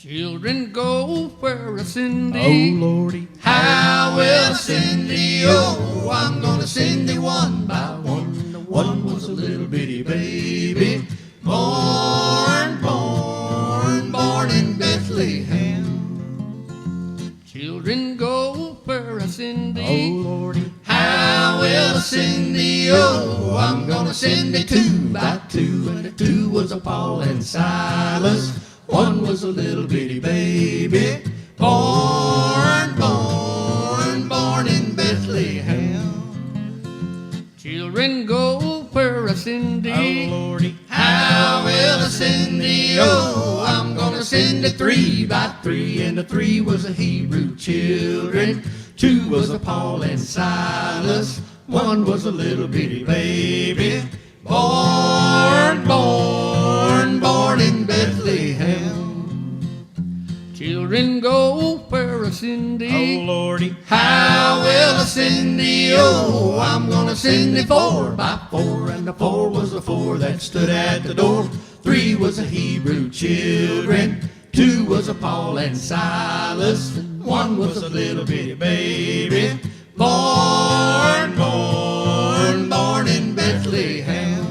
Children go where a Cindy. Oh, Lordy. How will Cindy? Oh, I'm gonna send thee one by one. One was a little bitty baby, Born in Bethlehem. Children go where a Cindy. oh, Lordy. How will Cindy? Oh, I'm gonna send thee two by two. And the two was a Paul and Silas. One was a little bitty baby, born in Bethlehem. Children go where a Cindy. Oh, Lordy. How will a Cindy? Oh, I'm gonna send a three by three. And the three was a Hebrew children. Two was a Paul and Silas. One was a little bitty baby, born in Bethlehem. Children go where a Cindy. Oh, Lordy. How will a Cindy? Oh, I'm gonna send thee four by four. And the four was the four that stood at the door. Three was a Hebrew children. Two was a Paul and Silas. One was a little bitty baby, born in Bethlehem.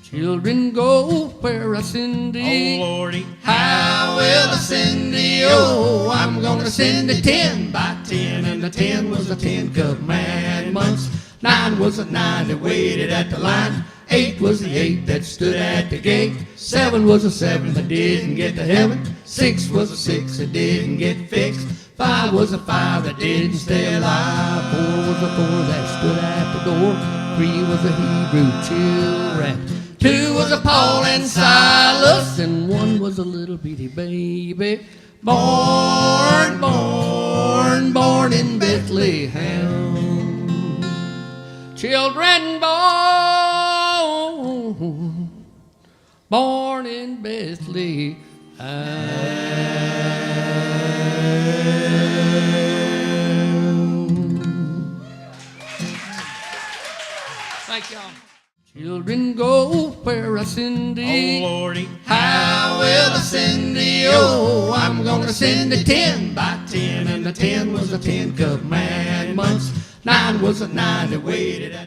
Children go where a Cindy. Oh, Lordy. How will a Cindy? Oh, I'm gonna send a 10 by 10. And the 10 was the 10 commandments. 9 was the 9 that waited at the line. 8 was the 8 that stood at the gate. 7 was the 7 that didn't get to heaven. 6 was the 6 that didn't get fixed. 5 was the 5 that didn't stay alive. 4 was the 4 that stood at the door. 3 was the Hebrew children. 2 was a Paul and Silas, and 1 was a little bitty baby, born in Bethlehem. Children born in Bethlehem. Thank y'all. Children go where a Cindy. Oh, Lordy. How will a Cindy? Oh, I'm gonna send a 10 by 10. And the 10 was the 10 commandments. 9 was the 9 that waited at